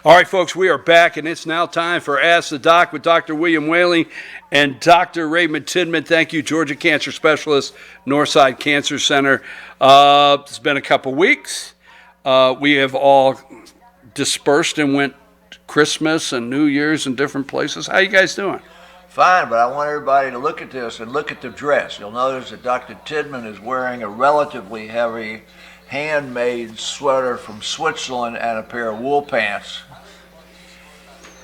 All right, folks, we are back, and it's now time for Ask the Doc with Dr. William Whaley and Dr. Raymond Tidman. Thank you, Georgia Cancer Specialist, Northside Cancer Center. It's been a couple weeks. We have all dispersed and went Christmas and New Year's in different places. How you guys doing? Fine, but I want everybody to look at this and look at the dress. You'll notice that Dr. Tidman is wearing a relatively heavy handmade sweater from Switzerland and a pair of wool pants.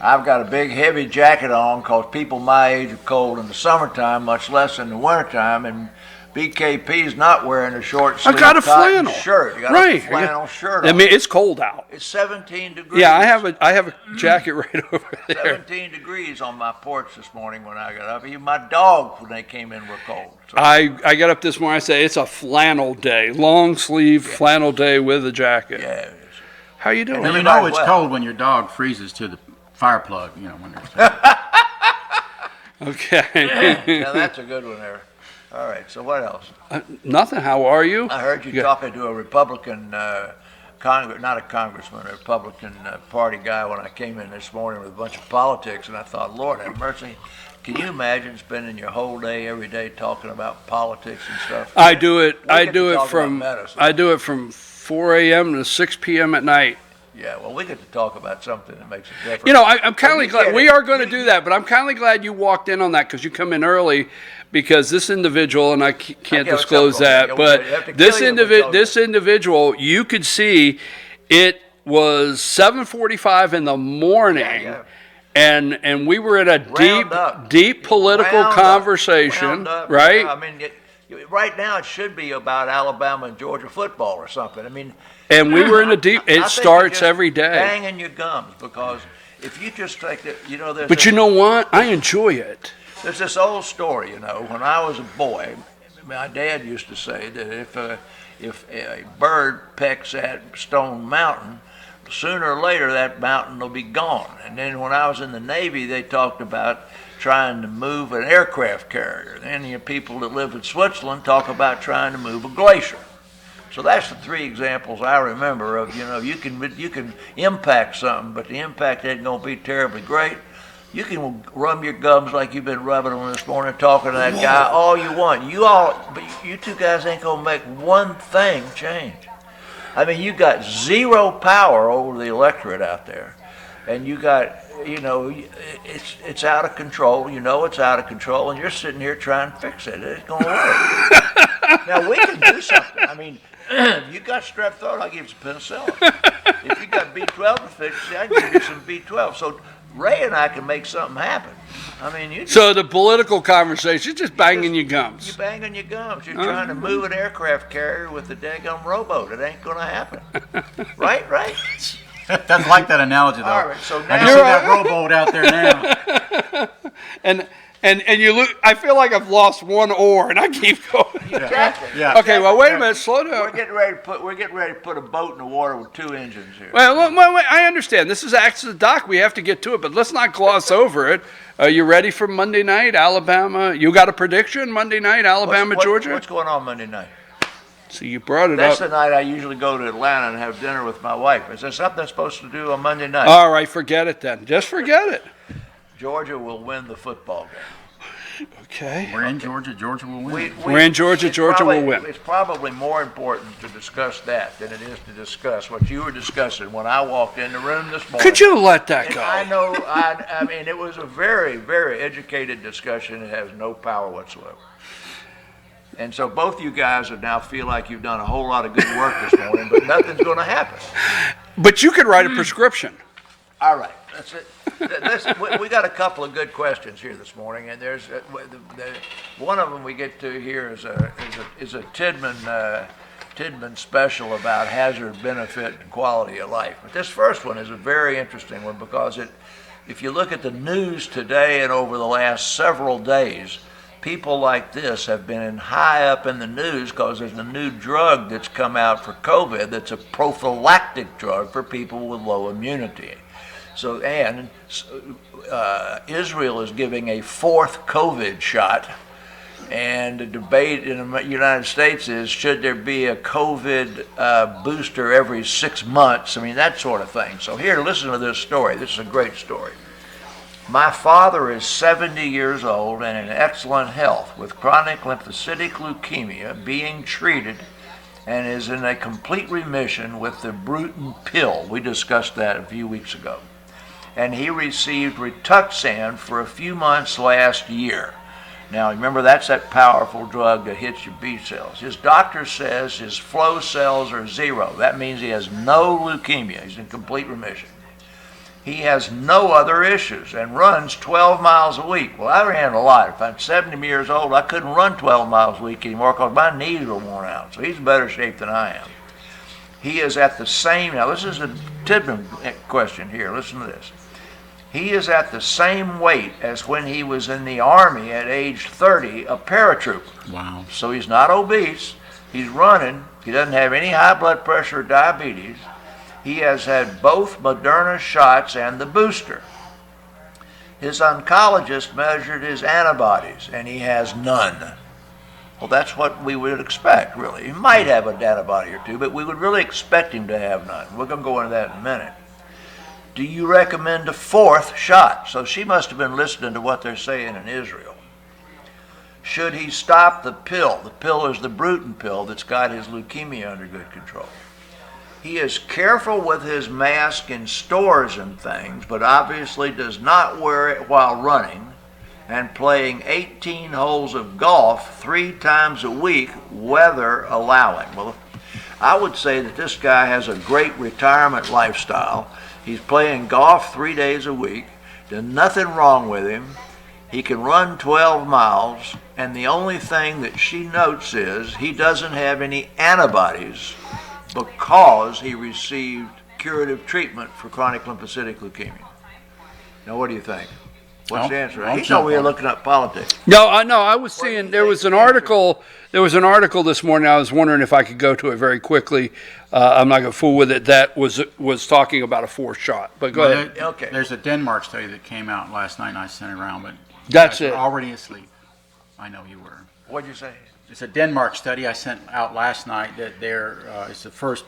I've got a big heavy jacket on because people my age are cold in the summertime, much less in the wintertime, and BKP's not wearing a short sleeve got a flannel shirt. You got a flannel shirt on. I mean, it's cold out. It's 17 degrees. Yeah, I have a jacket right over there. 17 degrees on my porch this morning when I got up. Even my dogs, when they came in, were cold. So I got up this morning, I said, it's a flannel day, long sleeve flannel day with a jacket. yeah, it is. How you doing? And you know it's cold when your dog freezes to the fire plug, you know, when they're Okay. Now that's a good one there. All right, so what else? Nothing. How are you? I heard you talking to a Republican, not a congressman, a Republican Party guy when I came in this morning with a bunch of politics, and I thought, Lord have mercy. Can you imagine spending your whole day, every day, talking about politics and stuff? I do it from 4 a.m. to 6 p.m. at night. Yeah, well, we get to talk about something that makes a difference. You know, I'm kind of glad we are going to do that, but I'm kind of glad you walked in on that because you come in early. Because this individual, and I can't disclose that, but this individual, you could see it was 7:45 in the morning, and we were in a deep political conversation, right? I mean, right now it should be about Alabama and Georgia football or something. I mean, and we were in a deep. It starts every day. Banging your gums because if you just take it, you know. But you know what? I enjoy it. There's this old story, you know. When I was a boy, my dad used to say that if a bird pecks at Stone Mountain, sooner or later that mountain will be gone. And then when I was in the Navy, they talked about trying to move an aircraft carrier. Then the people that live in Switzerland talk about trying to move a glacier. So that's the three examples I remember of, you know, you can impact something, but the impact ain't going to be terribly great. You can rub your gums like you've been rubbing them this morning, talking to that guy all you want. But you two guys ain't gonna make one thing change. I mean, you got zero power over the electorate out there, and you got, you know, it's out of control. You know it's out of control, and you're sitting here trying to fix it. It ain't gonna work. Now we can do something. I mean, if you got strep throat, I'll give you some penicillin. If you got B12 deficiency, I can give you some B12. So Ray and I can make something happen. I mean, so the political conversation, just banging your gums. You're banging your gums. You're trying to move an aircraft carrier with a daggum rowboat. It ain't going to happen. Right? That's like that analogy, though. All right, so now I can see that rowboat out there now. And you look. I feel like I've lost one oar, and I keep going. Exactly. Yeah. Okay. Well, wait a minute. Slow down. We're getting ready to put a boat in the water with two engines here. Well, wait, I understand. This is Ask the Doc. We have to get to it, but let's not gloss over it. Are you ready for Monday night, Alabama? You got a prediction Monday night, Alabama, Georgia? What's going on Monday night? So you brought it That's up. the night I usually go to Atlanta and have dinner with my wife. Is there something I'm supposed to do on Monday night? All right, forget it then. Just forget it. Georgia will win the football game. Okay. We're in Georgia. Georgia will win. We're in Georgia. Georgia will win. It's probably more important to discuss that than it is to discuss what you were discussing when I walked in the room this morning. Could you let that go? I know. I mean, it was a very, very educated discussion. It has no power whatsoever. And so both you guys now feel like you've done a whole lot of good work this morning, but nothing's going to happen. But you could write a prescription. All right. That's it. We got a couple of good questions here this morning, and there's one of them we get to here is a Tidman special about hazard, benefit, and quality of life. But this first one is a very interesting one because if you look at the news today and over the last several days, people like this have been high up in the news because there's a new drug that's come out for COVID that's a prophylactic drug for people with low immunity. So, and Israel is giving a fourth COVID shot And the debate in the United States is, should there be a COVID booster every 6 months? I mean, that sort of thing. So here, listen to this story. This is a great story. My father is 70 years old and in excellent health with chronic lymphocytic leukemia, being treated and is in a complete remission with the Brewton pill. We discussed that a few weeks ago. And he received Rituxan for a few months last year. Now, remember, that's that powerful drug that hits your B cells. His doctor says his flow cells are 0. That means he has no leukemia. He's in complete remission. He has no other issues and runs 12 miles a week. Well, I ran a lot. If I'm 70 years old, I couldn't run 12 miles a week anymore because my knees were worn out. So he's in better shape than I am. He is at the same, now this is a Tidman question here. Listen to this. He is at the same weight as when he was in the Army at age 30, a paratrooper. Wow. So he's not obese. He's running. He doesn't have any high blood pressure or diabetes. He has had both Moderna shots and the booster. His oncologist measured his antibodies, and he has none. Well, that's what we would expect, really. He might have an antibody or two, but we would really expect him to have none. We're going to go into that in a minute. Do you recommend a 4th shot? So she must have been listening to what they're saying in Israel. Should he stop the pill? The pill is the Brewton pill that's got his leukemia under good control. He is careful with his mask in stores and things, but obviously does not wear it while running and playing 18 holes of golf 3 times a week, weather allowing. Well, I would say that this guy has a great retirement lifestyle. He's playing golf 3 days a week. There's nothing wrong with him. He can run 12 miles, and the only thing that she notes is he doesn't have any antibodies because he received curative treatment for chronic lymphocytic leukemia. Now, what do you think? What's the answer? He's over here looking up politics. No, I was seeing there was an article. There was an article this morning. I was wondering if I could go to it very quickly. I'm not going to fool with it. That was talking about a 4th shot. But go ahead. Okay. There's a Denmark study that came out last night, and I sent it around, but That's you guys it. were already asleep. I know you were. What'd you say? It's a Denmark study I sent out last night that it's the first.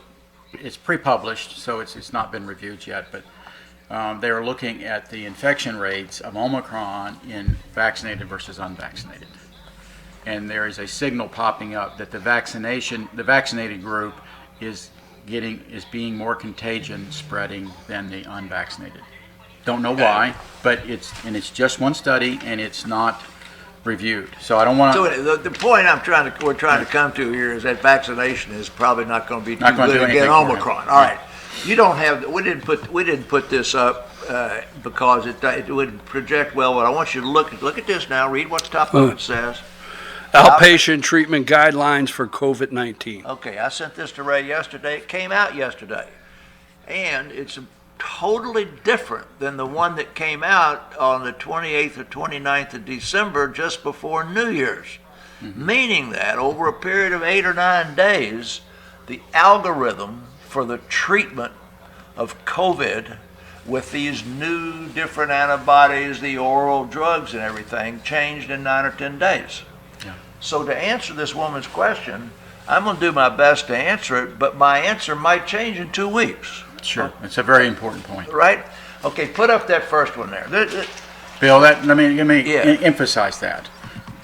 It's pre-published, so it's not been reviewed yet, but they were looking at the infection rates of Omicron in vaccinated versus unvaccinated. And there is a signal popping up that the vaccinated group is being more contagion spreading than the unvaccinated. Don't know why, but it's just one study and it's not reviewed. So I don't want to. So the point we're trying to come to here is that vaccination is probably not going to be too good against Omicron. All right. You don't have. We didn't put this up because it wouldn't project well. But I want you to look at this now. Read what the top of it says. Outpatient treatment guidelines for COVID-19. Okay, I sent this to Ray yesterday. It came out yesterday, and it's totally different than the one that came out on the 28th or 29th of December, just before New Year's. Mm-hmm. Meaning that over a period of 8 or 9 days, the algorithm for the treatment of COVID with these new different antibodies, the oral drugs and everything, changed in 9 or 10 days. Yeah. So to answer this woman's question, I'm going to do my best to answer it, but my answer might change in 2 weeks. Sure, it's a very important point. Right? Okay, put up that first one there. Bill, let me emphasize that.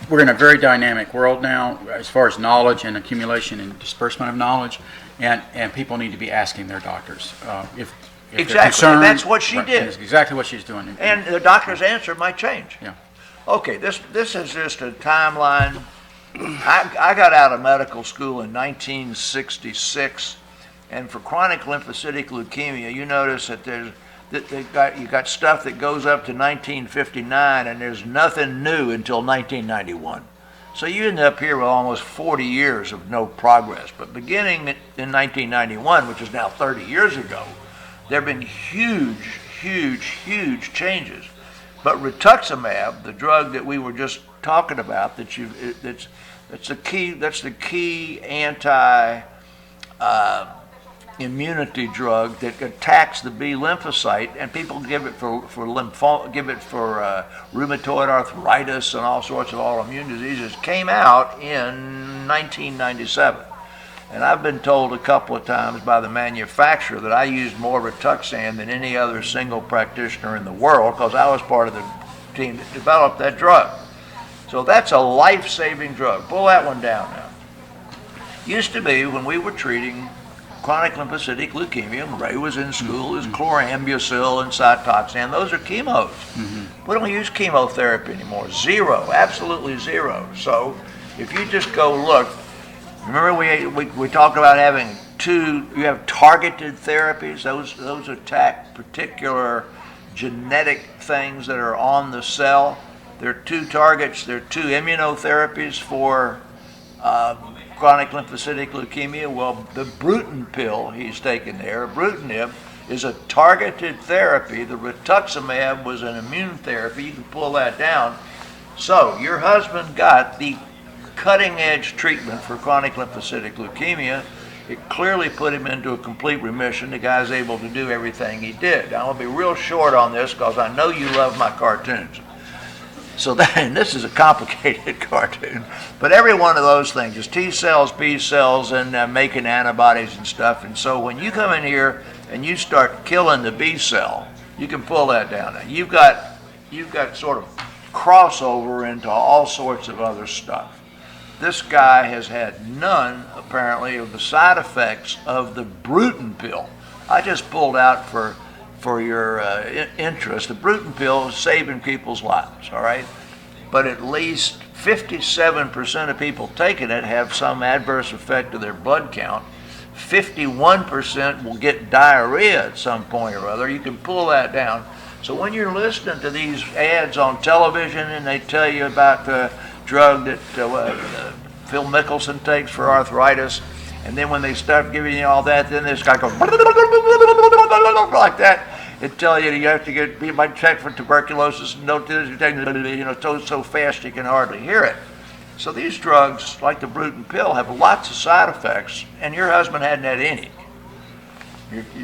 We're in a very dynamic world now as far as knowledge and accumulation and disbursement of knowledge, and people need to be asking their doctors if exactly. they're concerned. And that's what she did. That's exactly what she's doing. And the doctor's answer might change. Yeah. Okay, this is just a timeline. I got out of medical school in 1966. And for chronic lymphocytic leukemia, you notice that you got stuff that goes up to 1959, and there's nothing new until 1991. So you end up here with almost 40 years of no progress. But beginning in 1991, which is now 30 years ago, there have been huge, huge, huge changes. But rituximab, the drug that we were just talking about, that's the key anti immunity drug that attacks the B lymphocyte, and people give it for rheumatoid arthritis and all sorts of autoimmune diseases. Came out in 1997, and I've been told a couple of times by the manufacturer that I used more Rituxan than any other single practitioner in the world because I was part of the team that developed that drug. So that's a life-saving drug. Pull that one down now. Used to be when we were treating chronic lymphocytic leukemia, when Ray was in school, is chlorambucil and cytoxan. Those are chemos. We don't use chemotherapy anymore. Zero, absolutely zero. So if you just go look, remember we talked about having you have targeted therapies. Those attack particular genetic things that are on the cell. There are two targets. There are two immunotherapies for chronic lymphocytic leukemia. Well, the Brewton pill he's taken there, Brutinib, is a targeted therapy. The rituximab was an immune therapy. You can pull that down. So your husband got the cutting edge treatment for chronic lymphocytic leukemia. It clearly put him into a complete remission. The guy's able to do everything he did. Now, I'll be real short on this because I know you love my cartoons. So and this is a complicated cartoon, but every one of those things is T cells, B cells, and making antibodies and stuff. And so when you come in here and you start killing the B cell, you can pull that down. Now, you've got sort of crossover into all sorts of other stuff. This guy has had none, apparently, of the side effects of the Brewton pill. I just pulled out for your interest. The Brewton pill is saving people's lives, all right? But at least 57% of people taking it have some adverse effect to their blood count. 51% will get diarrhea at some point or other. You can pull that down. So when you're listening to these ads on television and they tell you about the drug that Phil Mickelson takes for arthritis, and then when they start giving you all that, then this guy goes like that. It tells you you have to get checked for tuberculosis and don't do this, so fast you can hardly hear it. So these drugs, like the Brewton pill, have lots of side effects, and your husband hadn't had any.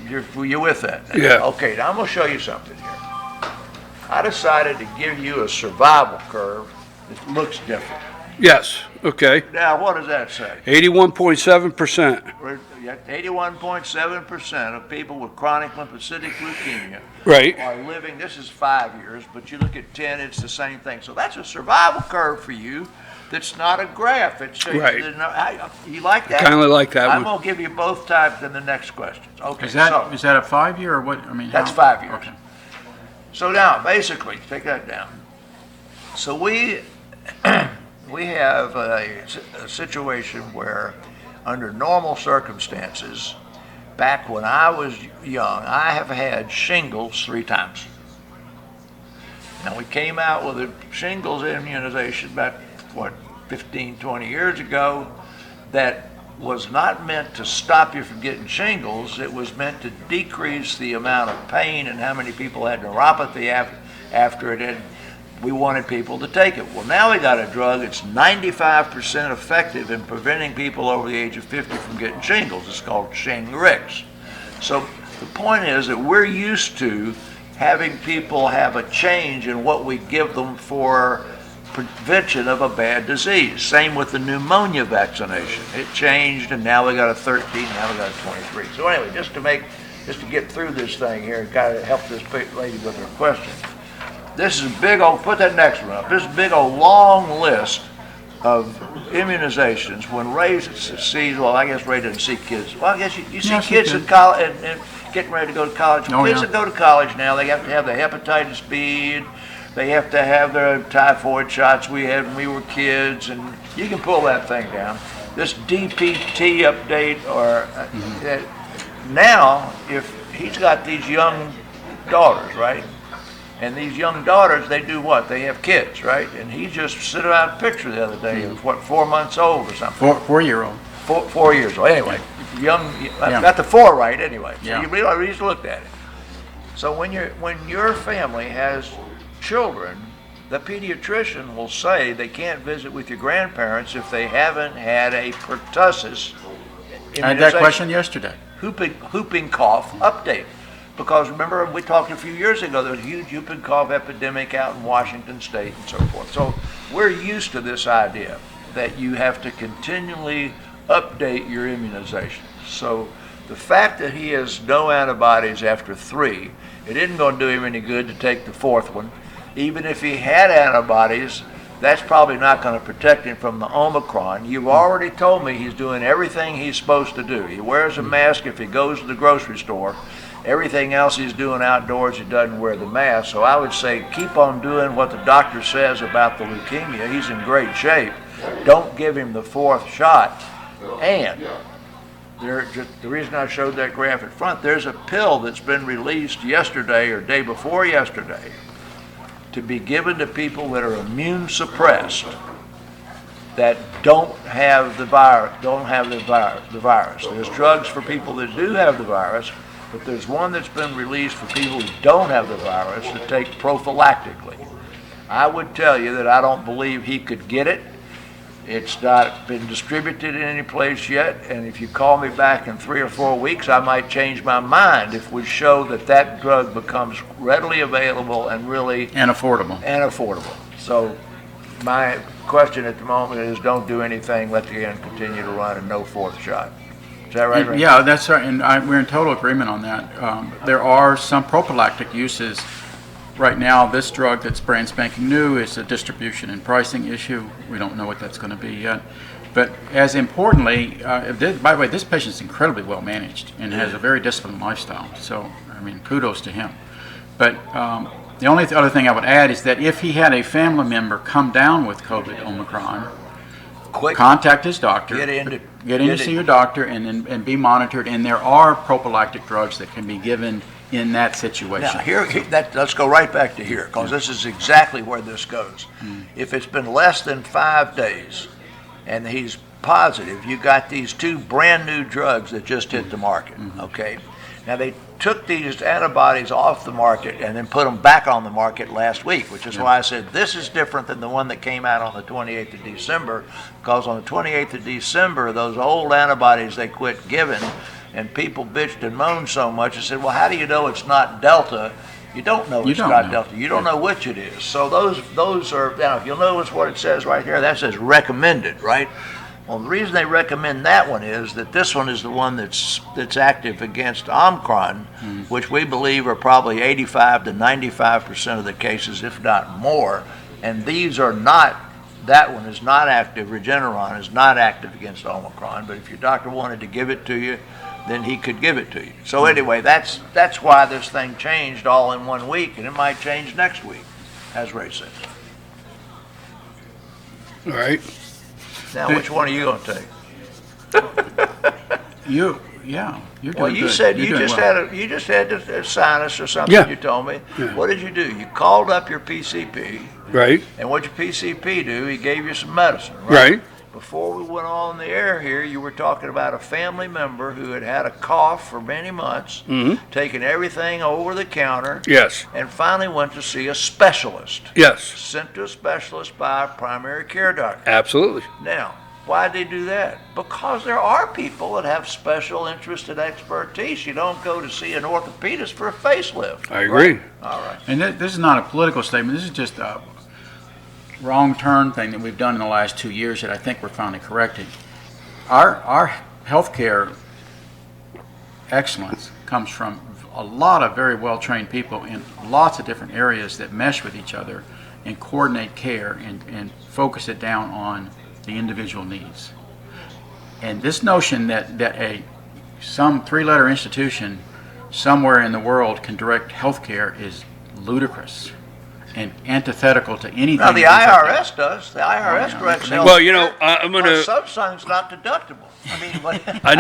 You're with that? Yeah. Okay, now I'm going to show you something here. I decided to give you a survival curve that looks different. Yes. Okay. Now, what does that say? 81.7%. 81.7% of people with chronic lymphocytic leukemia Right. are living, this is 5 years, but you look at 10, it's the same thing. So that's a survival curve for you that's not a graph. It shows Right. You like that? Kind of like that I'm one. going to give you both types in the next questions. Okay, Is that a 5 year or what? I mean, that's how? 5 years. Okay. So now, basically, take that down. So we have a situation where, under normal circumstances, back when I was young, I have had shingles 3 times. Now, we came out with a shingles immunization about, 15, 20 years ago that was not meant to stop you from getting shingles. It was meant to decrease the amount of pain and how many people had neuropathy after it had. We wanted people to take it. Well, now we got a drug that's 95% effective in preventing people over the age of 50 from getting shingles. It's called Shingrix. So the point is that we're used to having people have a change in what we give them for prevention of a bad disease. Same with the pneumonia vaccination. It changed, and now we got a 13, now we got a 23. So anyway, just to get through this thing here, got to help this lady with her question. This is a big old, put that next one up. This is a big old long list of immunizations. When Ray sees, well, I guess Ray doesn't see kids. Well, I guess you see kids in college and getting ready to go to college. Kids that go to college now, they have to have the hepatitis B, and they have to have their typhoid shots we had when we were kids, and you can pull that thing down. This DPT update, or now, if he's got these young daughters, right? And these young daughters, they do what? They have kids, right? And he just sent out a picture the other day. It was, 4 months old or something? 4-year-old. 4 years old. Anyway, young. I've got the 4 right anyway. So you really just looked at it. So when your family has children, the pediatrician will say they can't visit with your grandparents if they haven't had a pertussis I had that question yesterday. Whooping cough update. Because remember, we talked a few years ago, there was a huge whooping cough epidemic out in Washington State and so forth. So we're used to this idea that you have to continually update your immunization. So the fact that he has no antibodies after 3, it isn't going to do him any good to take the 4th one. Even if he had antibodies, that's probably not going to protect him from the Omicron. You've already told me he's doing everything he's supposed to do. He wears a mask if he goes to the grocery store. Everything else he's doing outdoors, he doesn't wear the mask. So I would say keep on doing what the doctor says about the leukemia. He's in great shape. Don't give him the 4th shot. And the reason I showed that graph at front, there's a pill that's been released yesterday or day before yesterday to be given to people that are immune suppressed that don't have the virus. There's drugs for people that do have the virus, but there's one that's been released for people who don't have the virus to take prophylactically. I would tell you that I don't believe he could get it. It's not been distributed in any place yet, and if you call me back in 3 or 4 weeks, I might change my mind if we show that that drug becomes readily available and really And affordable. So my question at the moment is don't do anything, let the end continue to run and no 4th shot. Is that right, Ray? Yeah, that's right, and we're in total agreement on that. There are some prophylactic uses. Right now, this drug that's brand spanking new is a distribution and pricing issue. We don't know what that's going to be yet. But as importantly, by the way, this patient's incredibly well managed and has a very disciplined lifestyle. So, I mean, kudos to him. But the only other thing I would add is that if he had a family member come down with COVID Omicron, contact his doctor, get in to see your doctor, and be monitored. And there are prophylactic drugs that can be given in that situation. Now, let's go right back to here, because this is exactly where this goes. If it's been less than 5 days and he's positive, you got these 2 brand new drugs that just hit the market, okay? Now, they took these antibodies off the market and then put them back on the market last week, which is why I said this is different than the one that came out on the 28th of December, because on the 28th of December, those old antibodies they quit giving, and people bitched and moaned so much and said, well, how do you know it's not Delta? You don't know it's not Delta. You don't know which it is. So those are, now if you'll notice what it says right here, that says recommended, right? Well, the reason they recommend that one is that this one is the one that's active against Omicron, which we believe are probably 85 to 95% of the cases, if not more. And these are not, that one is not active, Regeneron is not active against Omicron, but if your doctor wanted to give it to you, then he could give it to you. So anyway, that's why this thing changed all in 1 week, and it might change next week, as Ray says. All right. Now, which one are you going to take? You're doing well, you good. said You're you doing just had a sinus or something. Yeah. You told me. Yeah. What did you do? You called up your PCP. Right. And what your PCP do? He gave you some medicine. Right. Before we went on the air here, you were talking about a family member who had had a cough for many months, taking everything over the counter. Yes. And finally went to see a specialist. Yes. Sent to a specialist by a primary care doctor. Absolutely. Now, why did they do that? Because there are people that have special interest and expertise. You don't go to see an orthopedist for a facelift. I agree. Right? All right. And this is not a political statement. This is just a wrong turn thing that we've done in the last 2 years that I think we're finally correcting. Our healthcare excellence comes from a lot of very well-trained people in lots of different areas that mesh with each other and coordinate care and focus it down on the individual needs. And this notion that some 3-letter institution somewhere in the world can direct healthcare is ludicrous and antithetical to anything. Now, the IRS does. The IRS directs health. Well, I'm going to. Sometimes not deductible. I mean, I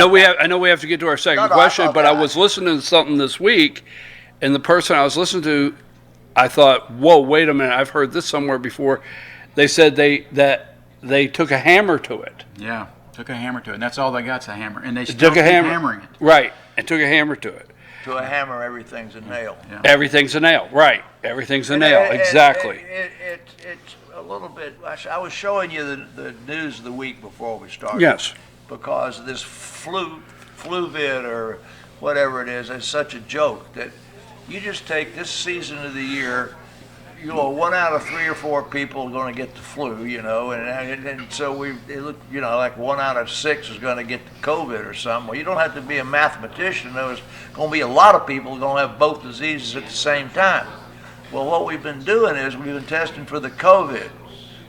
know we have to get to our second question, but I was listening to something this week, and the person I was listening to, I thought, whoa, wait a minute, I've heard this somewhere before. They said they took a hammer to it. Yeah, took a hammer to it, and that's all they got's a hammer, and they still Took a keep hammer, hammering it. right? And took a hammer to it. to a hammer, everything's a nail. Yeah. Everything's a nail, right? Everything's a nail, exactly. It's a little bit. I was showing you the news of the week before we started. Yes. because this fluvid or whatever it is such a joke that you just take this season of the year, 1 out of 3 or 4 people are going to get the flu, and so like 1 out of 6 is going to get the COVID or something. Well, you don't have to be a mathematician. There's going to be a lot of people going to have both diseases at the same time. Well, what we've been doing is we've been testing for the COVID.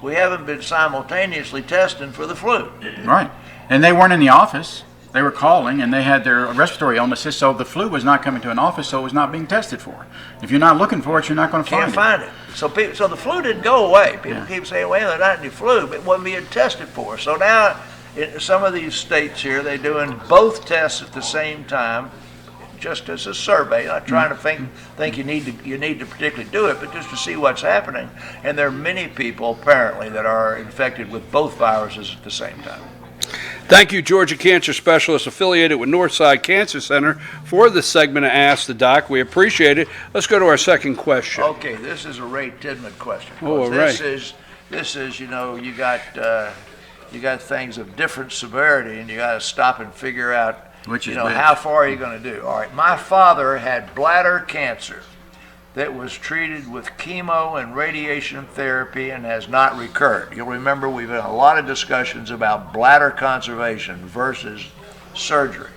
We haven't been simultaneously testing for the flu. Right. And they weren't in the office. They were calling, and they had their respiratory illnesses, so the flu was not coming to an office, so it was not being tested for. If you're not looking for it, you're not going to find it. Can't find it. So the flu didn't go away. People keep saying, well, there's not any flu, but it wasn't being tested for. So now, in some of these states here, they're doing both tests at the same time, just as a survey. Not trying to think you need to particularly do it, but just to see what's happening. And there are many people, apparently, that are infected with both viruses at the same time. Thank you, Georgia cancer specialist affiliated with Northside Cancer Center, for this segment of Ask the Doc. We appreciate it. Let's go to our second question. Okay, this is a Ray Tidman question. Oh, this Ray. This is you got things of different severity, and you got to stop and figure out which how far are you going to do. All right, my father had bladder cancer that was treated with chemo and radiation therapy and has not recurred. You'll remember we've had a lot of discussions about bladder conservation versus surgery.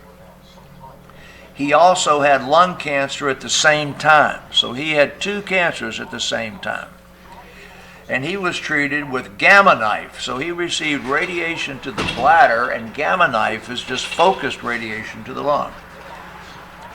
He also had lung cancer at the same time, so he had 2 cancers at the same time. And he was treated with Gamma Knife, so he received radiation to the bladder, and Gamma Knife is just focused radiation to the lung.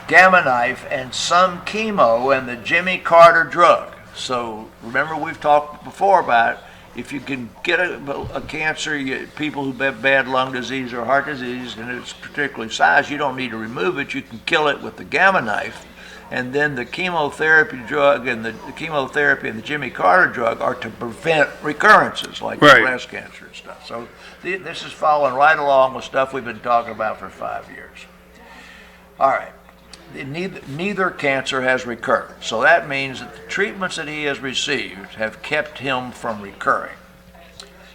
Gamma Knife and some chemo and the Jimmy Carter drug. So remember, we've talked before about if you can get a cancer, people who have bad lung disease or heart disease, and it's particularly size, you don't need to remove it. You can kill it with the Gamma Knife, and then the chemotherapy drug and the chemotherapy and the Jimmy Carter drug are to prevent recurrences like breast cancer and stuff. So this is following right along with stuff we've been talking about for 5 years. All right. Neither cancer has recurred. So that means that the treatments that he has received have kept him from recurring.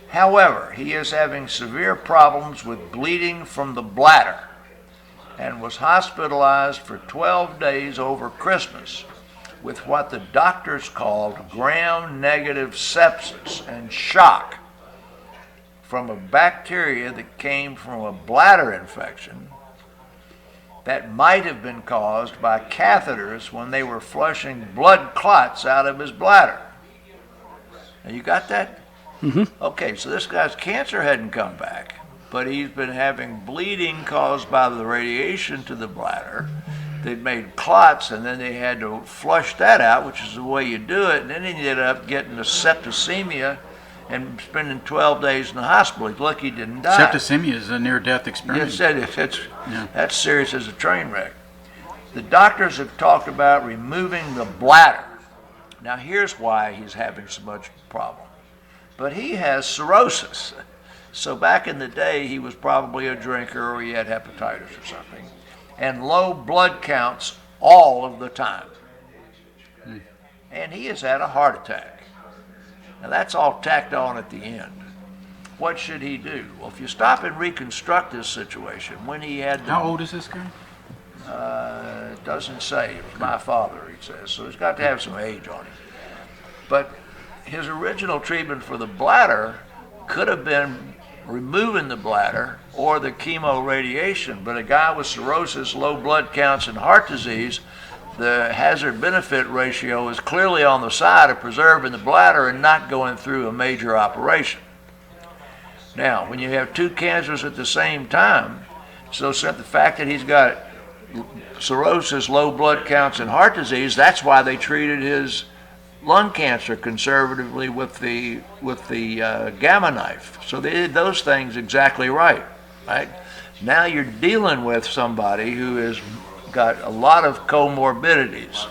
However, he is having severe problems with bleeding from the bladder and was hospitalized for 12 days over Christmas with what the doctors called gram-negative sepsis and shock from a bacteria that came from a bladder infection that might have been caused by catheters when they were flushing blood clots out of his bladder. Now, you got that? Mm-hmm. Okay, so this guy's cancer hadn't come back, but he's been having bleeding caused by the radiation to the bladder. They'd made clots, and then they had to flush that out, which is the way you do it, and then he ended up getting a septicemia and spending 12 days in the hospital. He's lucky he didn't die. Septicemia is a near-death experience. That's serious as a train wreck. The doctors have talked about removing the bladder. Now, here's why he's having so much problem. But he has cirrhosis. So back in the day, he was probably a drinker or he had hepatitis or something. And low blood counts all of the time. And he has had a heart attack. Now that's all tacked on at the end. What should he do? Well, if you stop and reconstruct this situation, when he had... How old is this guy? It doesn't say. It was my father, he says. So he's got to have some age on him. But his original treatment for the bladder could have been removing the bladder or the chemo radiation. But a guy with cirrhosis, low blood counts, and heart disease, the hazard-benefit ratio is clearly on the side of preserving the bladder and not going through a major operation. Now, when you have 2 cancers at the same time, so the fact that he's got cirrhosis, low blood counts, and heart disease, that's why they treated his lung cancer conservatively with the Gamma Knife. So they did those things exactly right? Now you're dealing with somebody who has got a lot of comorbidities,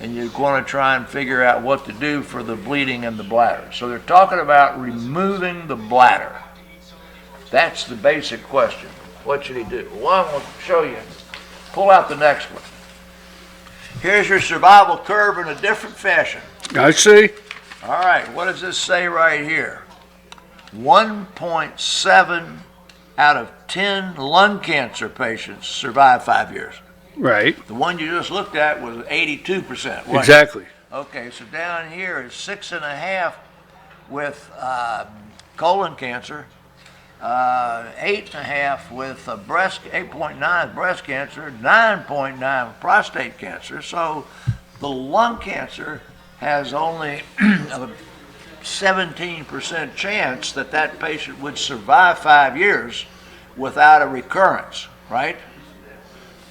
and you're going to try and figure out what to do for the bleeding in the bladder. So they're talking about removing the bladder. That's the basic question. What should he do? Well, I'm going to show you. Pull out the next one. Here's your survival curve in a different fashion. I see. All right, what does this say right here? 1.7 out of 10 lung cancer patients survive 5 years. Right. The one you just looked at was 82%. Exactly. Okay, so down here is 6.5 with colon cancer, 8.5 with 8.9 breast cancer, 9.9 prostate cancer. So the lung cancer has only a 17% chance that that patient would survive 5 years without a recurrence, right?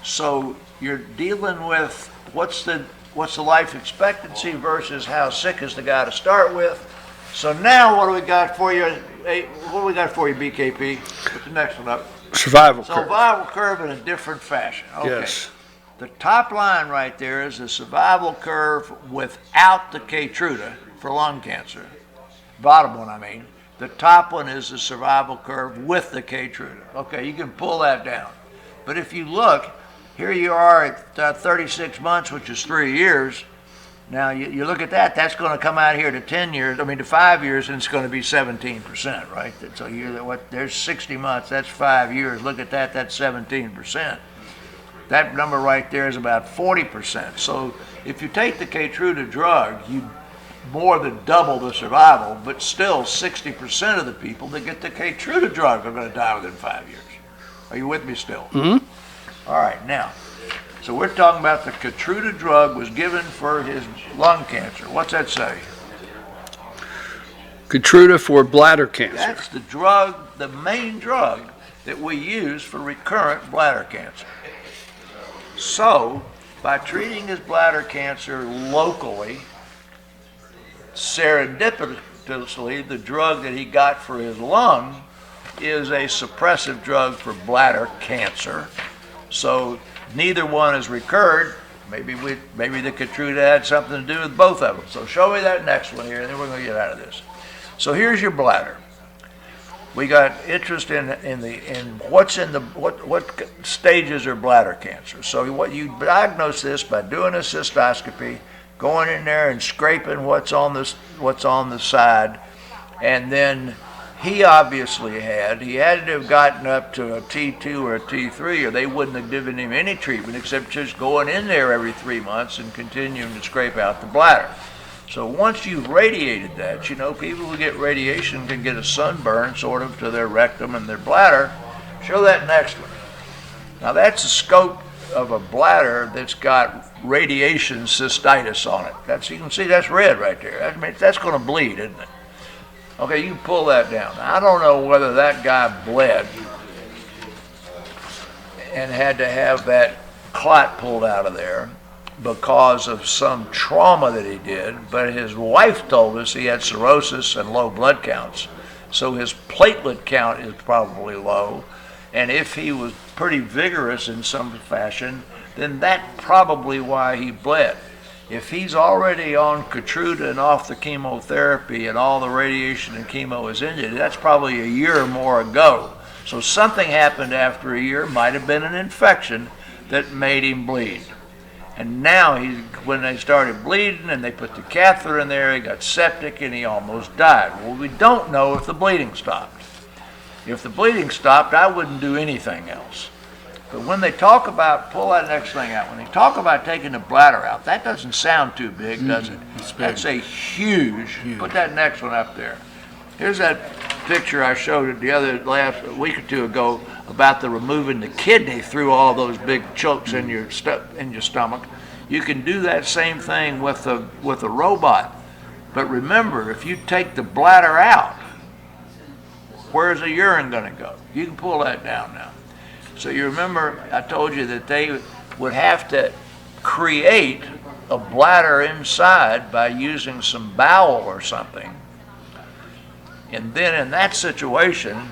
So you're dealing with what's the life expectancy versus how sick is the guy to start with. So now what do we got for you? What do we got for you, BKP? Put the next one up. Survival curve. Survival curve in a different fashion. Okay. Yes. The top line right there is the survival curve without the Keytruda for lung cancer. Bottom one, I mean. The top one is the survival curve with the Keytruda. Okay, you can pull that down. But if you look, here you are at 36 months, which is 3 years. Now you look at that, that's going to come out here to 5 years, and it's going to be 17%, right? So there's 60 months, that's 5 years. Look at that, that's 17%. That number right there is about 40%. So if you take the Keytruda drug, you more than double the survival, but still 60% of the people that get the Keytruda drug are going to die within 5 years. Are you with me still? Mm-hmm. All right, now, so we're talking about the Keytruda drug was given for his lung cancer. What's that say? Keytruda for bladder cancer. That's the drug, the main drug that we use for recurrent bladder cancer. So, by treating his bladder cancer locally, serendipitously, the drug that he got for his lung is a suppressive drug for bladder cancer. So neither one has recurred. Maybe the Keytruda had something to do with both of them. So show me that next one here, and then we're going to get out of this. So here's your bladder. We got interest in what stages are bladder cancer. So what you diagnose this by doing a cystoscopy, going in there and scraping what's on the side, and then he obviously had to have gotten up to a T2 or a T3, or they wouldn't have given him any treatment except just going in there every 3 months and continuing to scrape out the bladder. So once you've radiated that, people who get radiation can get a sunburn sort of to their rectum and their bladder. Show that next one. Now that's the scope of a bladder that's got radiation cystitis on it. You can see that's red right there. That's going to bleed, isn't it? Okay, you can pull that down. Now, I don't know whether that guy bled and had to have that clot pulled out of there because of some trauma that he did, but his wife told us he had cirrhosis and low blood counts, so his platelet count is probably low, and if he was pretty vigorous in some fashion, then that's probably why he bled. If he's already on Keytruda and off the chemotherapy and all the radiation and chemo is ended, that's probably a year or more ago. So something happened after a year, might have been an infection that made him bleed. And now when they started bleeding and they put the catheter in there, he got septic and he almost died. Well, we don't know if the bleeding stopped. If the bleeding stopped, I wouldn't do anything else. But when they talk about, pull that next thing out, when they talk about taking the bladder out, that doesn't sound too big, does it? That's a huge, put that next one up there. Here's that picture I showed last week or two ago about the removing the kidney through all those big chokes in your stomach. You can do that same thing with a robot. But remember, if you take the bladder out, where's the urine going to go? You can pull that down now. So you remember I told you that they would have to create a bladder inside by using some bowel or something. And then in that situation,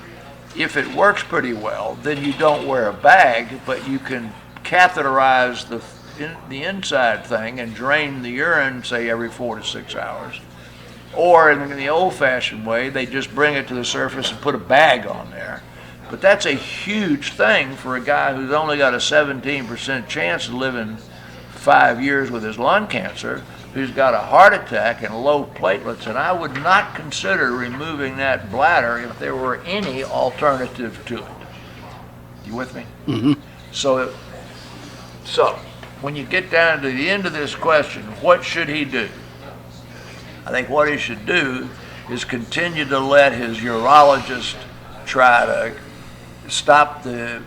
if it works pretty well, then you don't wear a bag, but you can catheterize the inside thing and drain the urine, say, every 4 to 6 hours. Or in the old-fashioned way, they just bring it to the surface and put a bag on there. But that's a huge thing for a guy who's only got a 17% chance of living 5 years with his lung cancer, who's got a heart attack and low platelets, and I would not consider removing that bladder if there were any alternative to it. You with me? Mm-hmm. So when you get down to the end of this question, what should he do? I think what he should do is continue to let his urologist try to stop the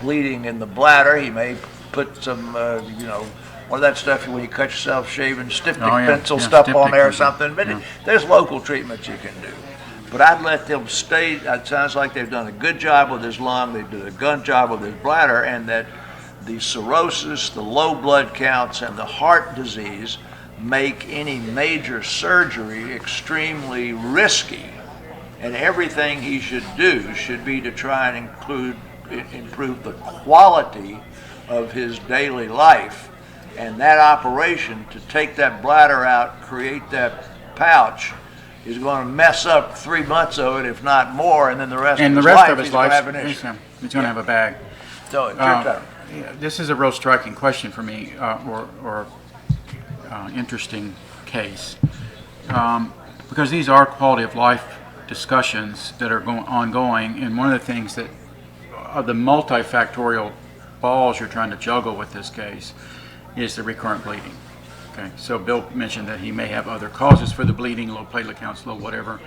bleeding in the bladder. He may put some, what of that stuff when you cut yourself shaving, styptic pencil stuff on there or something. But there's local treatments you can do. But I'd let them stay. It sounds like they've done a good job with his lung. They did a good job with his bladder, and that the cirrhosis, the low blood counts, and the heart disease make any major surgery extremely risky. And everything he should do should be to try and improve the quality of his daily life. And that operation to take that bladder out, create that pouch, is going to mess up 3 months of it, if not more, and then the rest of his life he's going to have an issue. He's going to have a bag. So it's your turn. This is a real striking question for me, or interesting case, because these are quality of life discussions that are ongoing, and one of the things that are the multifactorial balls you're trying to juggle with this case is the recurrent bleeding. Okay, so Bill mentioned that he may have other causes for the bleeding, low platelet counts, low whatever.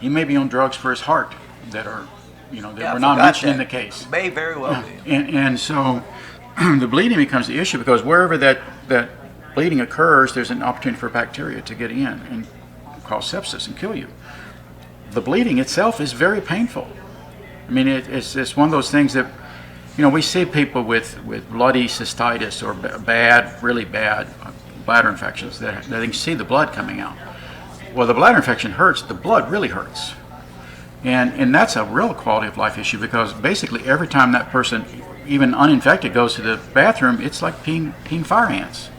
He may be on drugs for his heart that are, that were not mentioned in the case. May very well be. And so the bleeding becomes the issue because wherever that bleeding occurs, there's an opportunity for bacteria to get in and cause sepsis and kill you. The bleeding itself is very painful. I mean, it's one of those things that, we see people with bloody cystitis or really bad bladder infections that they can see the blood coming out. Well, the bladder infection hurts, the blood really hurts. And that's a real quality of life issue because basically every time that person, even uninfected, goes to the bathroom, it's like peeing fire ants.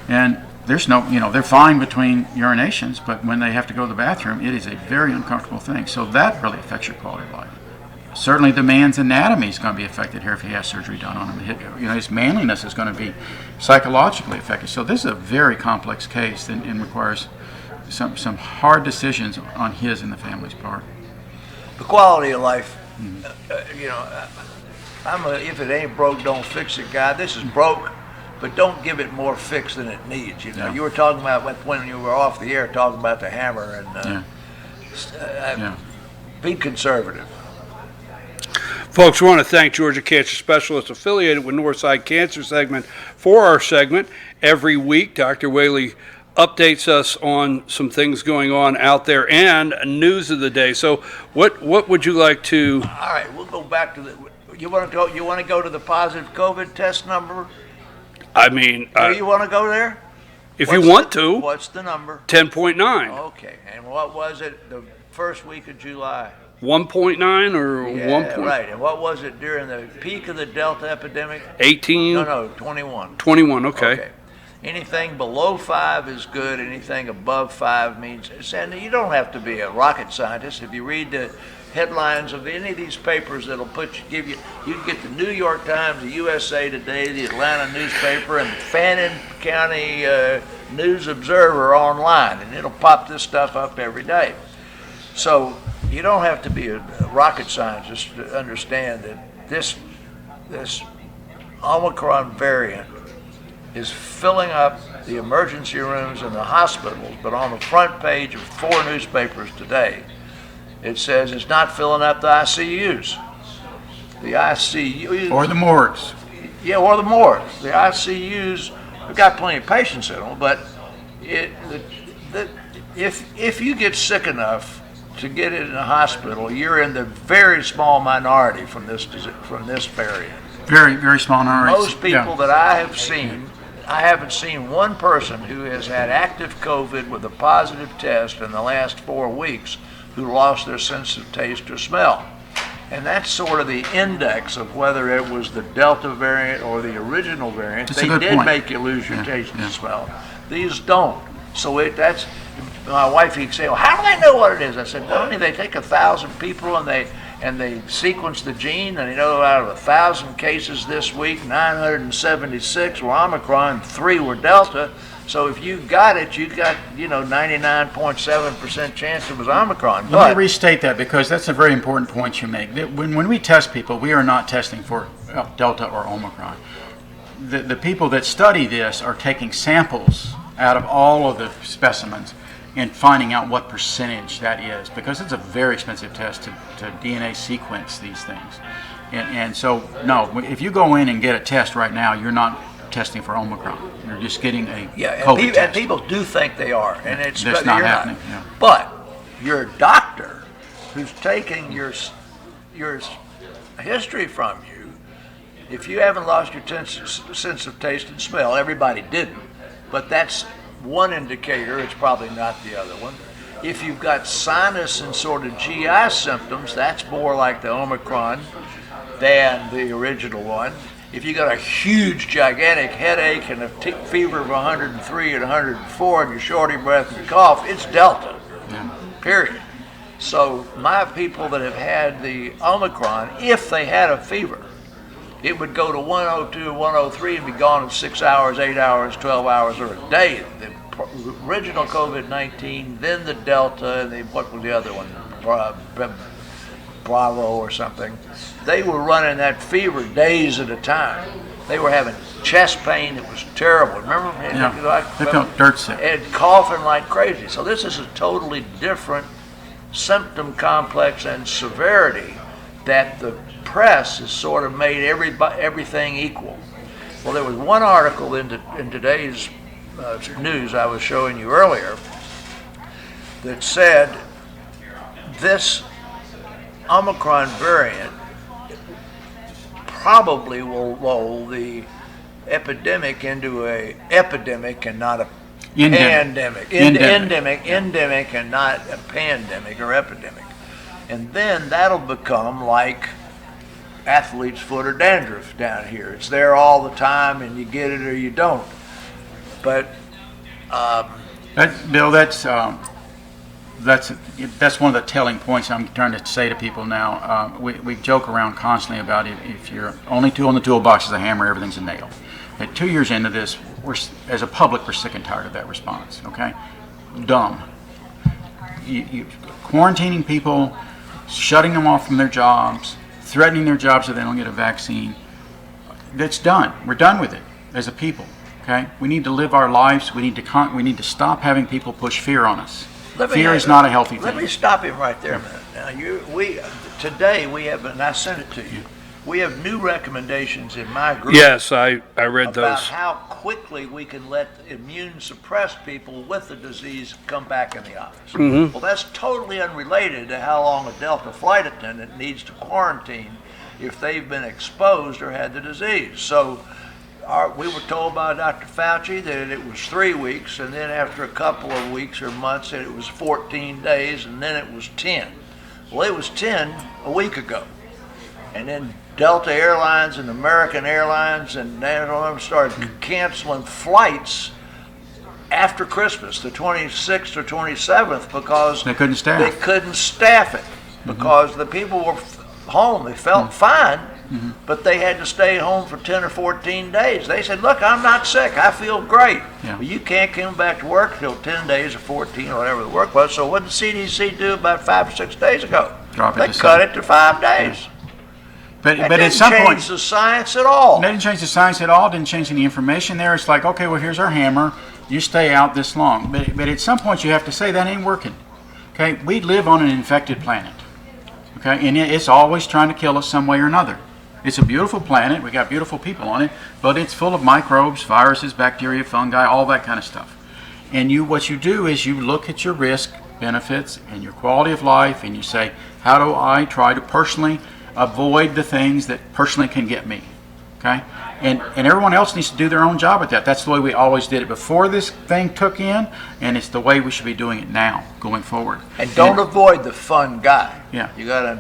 And there's no, they're fine between urinations, but when they have to go to the bathroom, it is a very uncomfortable thing. So that really affects your quality of life. Certainly the man's anatomy is going to be affected here if he has surgery done on him. His manliness is going to be psychologically affected. So this is a very complex case and requires some hard decisions on his and the family's part. The quality of life, I'm a if it ain't broke, don't fix it guy. This is broke, but don't give it more fix than it needs. You were talking about when you were off the air, talking about the hammer and be conservative. Folks, we want to thank Georgia Cancer Specialists affiliated with Northside Cancer segment for our segment. Every week, Dr. Whaley updates us on some things going on out there and news of the day. So what would you like to... All right, we'll go back to the... You want to go to the positive COVID test number? I mean... Do you want to go there? If you want to. What's the number? 10.9. Okay, and what was it the first week of July? 1.9 or 1. Right. And what was it during the peak of the Delta epidemic? 18? No, 21. 21, okay. Anything below 5 is good. Anything above 5 means, and you don't have to be a rocket scientist. If you read the headlines of any of these papers that'll you can get the New York Times, the USA Today, the Atlanta newspaper, and the Fannin County News Observer online, and it'll pop this stuff up every day. So you don't have to be a rocket scientist to understand that this Omicron variant is filling up the emergency rooms and the hospitals, but on the front page of 4 newspapers today, it says it's not filling up the ICUs. The ICUs... Or the morgues. Yeah, or the morgues. The ICUs, we've got plenty of patients in them, but if you get sick enough to get it in a hospital, you're in the very small minority from this variant. Very, very small minority. Most people that I have seen, I haven't seen one person who has had active COVID with a positive test in the last 4 weeks who lost their sense of taste or smell. And that's sort of the index of whether it was the Delta variant or the original variant. That's they did point. make you lose your taste and smell. These don't. So that's, my wife, he'd say, well, how do they know what it is? I said, well, they take 1,000 people and they sequence the gene, and out of 1,000 cases this week, 976 were Omicron, 3 were Delta. So if you got it, you got 99.7% chance it was Omicron. Let me restate that, because that's a very important point you make. When we test people, we are not testing for Delta or Omicron. The people that study this are taking samples out of all of the specimens and finding out what percentage that is, because it's a very expensive test to DNA sequence these things. And so, no, if you go in and get a test right now, you're not testing for Omicron. You're just getting a COVID test. And people do think they are, and it's that's not happening. Yeah. But your doctor, who's taking your history from you, if you haven't lost your sense of taste and smell, everybody didn't, but that's one indicator. It's probably not the other one. If you've got sinus and sort of GI symptoms, that's more like the Omicron than the original one. If you got a huge, gigantic headache and a fever of 103 and 104 and you're short of breath and cough, it's Delta, period. So my people that have had the Omicron, if they had a fever, it would go to 102, 103 and be gone in 6 hours, 8 hours, 12 hours, or a day. The original COVID-19, then the Delta, and what was the other one? Bravo or something. They were running that fever days at a time. They were having chest pain that was terrible. Remember? They felt dirt sick. And coughing like crazy. So this is a totally different symptom complex and severity that the press has sort of made everything equal. Well, there was one article in today's news I was showing you earlier that said this Omicron variant probably will roll the epidemic into a epidemic and not a pandemic. Endemic and not a pandemic or epidemic. And then that'll become like athlete's foot or dandruff down here. It's there all the time and you get it or you don't. But Bill, that's one of the telling points I'm trying to say to people now. We joke around constantly about if you're only tool in the toolbox is a hammer, everything's a nail. And 2 years into this, as a public, we're sick and tired of that response. Okay, dumb. You quarantining people, shutting them off from their jobs, threatening their jobs if they don't get a vaccine. That's done. We're done with it as a people. Okay, we need to live our lives. We need to stop having people push fear on us. Fear is not a healthy thing. Let me stop him right there a minute. Now, today we have, and I sent it to you, we have new recommendations in my group. Yes, I read about those. how quickly we can let immune suppressed people with the disease come back in the office. Mm-hmm. Well, that's totally unrelated to how long a Delta flight attendant needs to quarantine if they've been exposed or had the disease. So we were told by Dr. Fauci that it was 3 weeks, and then after a couple of weeks or months that it was 14 days, and then it was 10. Well, it was 10 a week ago. And then Delta Airlines and American Airlines and them started canceling flights after Christmas, the 26th or 27th, because they couldn't staff it because the people were home. They felt fine, but they had to stay home for 10 or 14 days. They said, look, I'm not sick. I feel great. Yeah. But you can't come back to work till 10 days or 14 or whatever the work was. So what did the CDC do about 5 or 6 days ago? They cut it to 5 days. But at some point, didn't change the science at all. They didn't change the science at all. Didn't change any information there. It's like, okay, well, here's our hammer. You stay out this long. But at some point, you have to say that ain't working. Okay, we live on an infected planet. Okay, and it's always trying to kill us some way or another. It's a beautiful planet. We got beautiful people on it, but it's full of microbes, viruses, bacteria, fungi, all that kind of stuff. And what you do is you look at your risk, benefits, and your quality of life, and you say, how do I try to personally avoid the things that personally can get me? Okay, and everyone else needs to do their own job at that. That's the way we always did it before this thing took in, and it's the way we should be doing it now, going forward. And don't avoid the fun guy. Yeah, you got to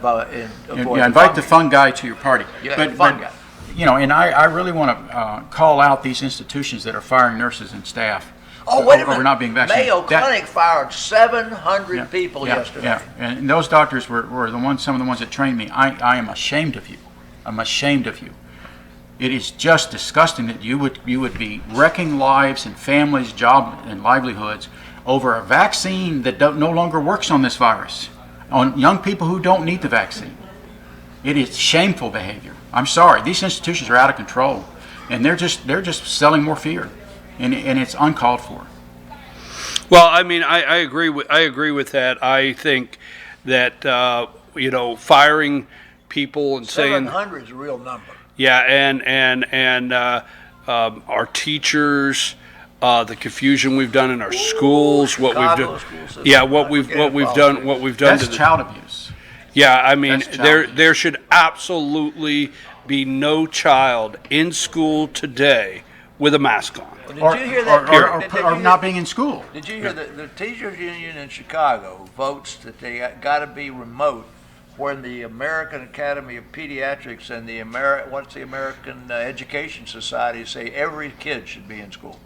avoid. Invite the fun guy to your party. Yeah, the fun guy. You know, and I really want to call out these institutions that are firing nurses and staff. Oh, wait a minute. Over not being vaccinated. Mayo Clinic fired 700 people yesterday. Yeah, and those doctors were some of the ones that trained me. I am ashamed of you. I'm ashamed of you. It is just disgusting that you would be wrecking lives and families, job and livelihoods over a vaccine that no longer works on this virus, on young people who don't need the vaccine. It is shameful behavior. I'm sorry, these institutions are out of control, and they're just selling more fear, and it's uncalled for. Well, I mean, I agree with that. I think that firing people and saying 700 is a real number. Yeah, and our teachers, the confusion we've done in our schools, what we've done. Yeah, what we've done. That's child abuse. Yeah, I mean, there should absolutely be no child in school today with a mask on. Well, did you hear that? Or not being in school. Did you hear that the teachers union in Chicago votes that they got to be remote when the American Academy of Pediatrics and the American Education Society say every kid should be in school?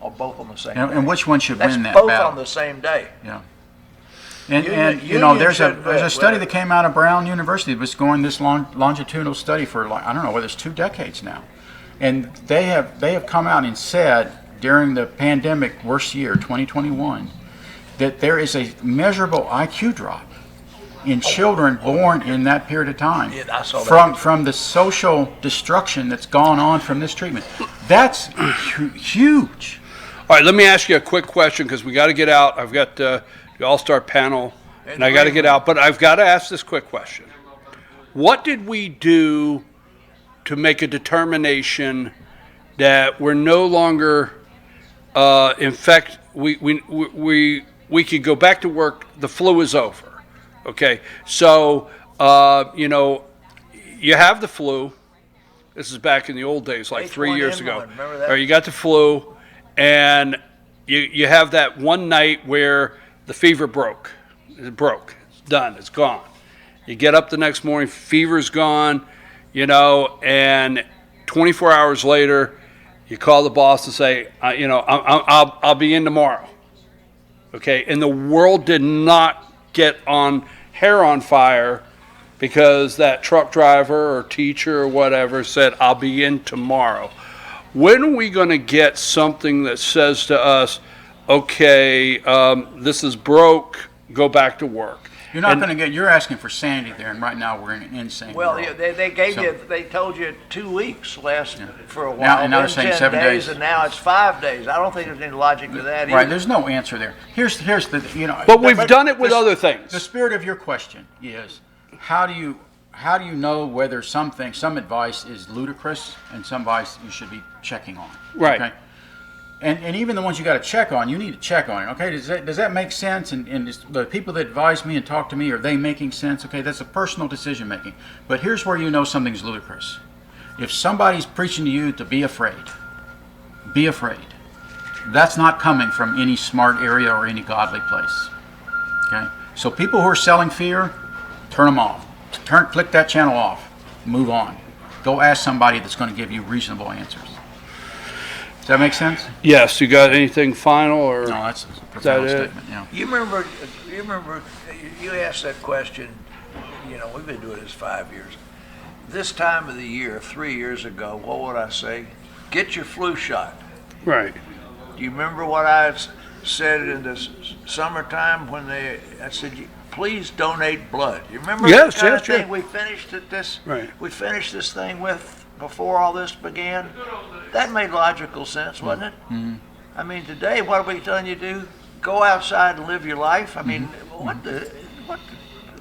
Or both on the same day. And which one should win that both battle? on the same day. Yeah. And there's a study that came out of Brown University that was going this longitudinal study for I don't know whether it's 2 decades now. And they have come out and said during the pandemic worst year, 2021, that there is a measurable IQ drop in children born in that period of time from the social destruction that's gone on from this treatment. That's huge. All right, let me ask you a quick question because we got to get out. I've got the All-Star panel, and I got to get out. But I've got to ask this quick question. What did we do to make a determination that we're no longer we could go back to work, the flu is over? Okay, so, you have the flu. This is back in the old days, like 3 years ago. Remember that? Or you got the flu, and you have that one night where the fever broke. It broke. It's done. It's gone. You get up the next morning, fever's gone, and 24 hours later, you call the boss and say, I'll be in tomorrow. Okay, and the world did not get hair on fire because that truck driver or teacher or whatever said, I'll be in tomorrow. When are we going to get something that says to us, okay, this is broke, go back to work? You're not going to get. You're asking for sanity there, and right now we're in an insane world. Well, they told you 2 weeks for a while. Now they're saying 7 days, and now it's 5 days. I don't think there's any logic to that either. Right, there's no answer there. Here's the But we've done it with other things. The spirit of your question is, how do you know whether some advice is ludicrous and some advice you should be checking on? Right. Okay? And even the ones you got to check on, you need to check on it. Okay, does that make sense? And the people that advise me and talk to me, are they making sense? Okay, that's a personal decision making. But here's where you know something's ludicrous. If somebody's preaching to you to be afraid, be afraid. That's not coming from any smart area or any godly place. Okay, so people who are selling fear, turn them off. Click that channel off. Move on. Go ask somebody that's going to give you reasonable answers. Does that make sense? Yes. You got anything final, or no? That's a profound statement. Yeah. You remember? You asked that question. We've been doing this 5 years. This time of the year, 3 years ago, what would I say? Get your flu shot. Right. Do you remember what I said in the summertime when I said, please donate blood? You remember yes, the kind of sure. thing we finished this? Right. We finished this thing with before all this began. That made logical sense, wasn't it? Mm-hmm. I mean, today, what are we telling you to do? Go outside and live your life. I mean, what the?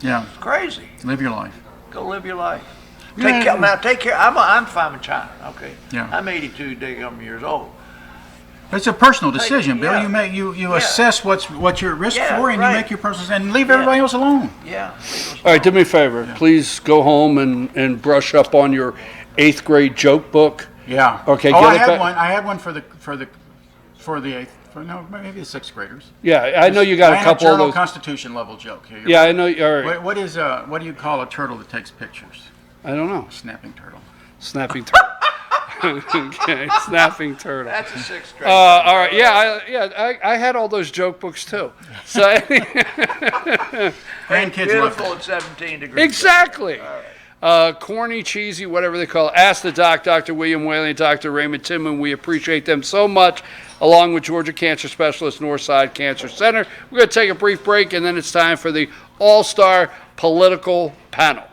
Yeah. It's crazy. Live your life. Go live your life. Take care. I'm from China. Okay. Yeah. I'm 82 years old. It's a personal decision, Bill. Yeah. You assess what you're at risk for, and right. you make your personal and leave everybody else alone. Yeah. All right, do me a favor. Yeah. Please go home and brush up on your 8th grade joke book. Yeah. Okay. I had one for the 8th. No, maybe the 6th graders. Yeah, I know you got a couple of those. Constitution level joke here. Yeah, I know. All right. What do you call a turtle that takes pictures? I don't know. Snapping turtle. Snapping turtle. Okay, snapping turtle. That's a 6th grade. All right. Yeah, I had all those joke books too. So grandkids beautiful at 17 degrees. Exactly. corny, cheesy, whatever they call it. Ask the Doc, Dr. William Whaley and Dr. Raymond Tidman. We appreciate them so much, along with Georgia Cancer Specialist, Northside Cancer Center. We're going to take a brief break, and then it's time for the All-Star Political Panel.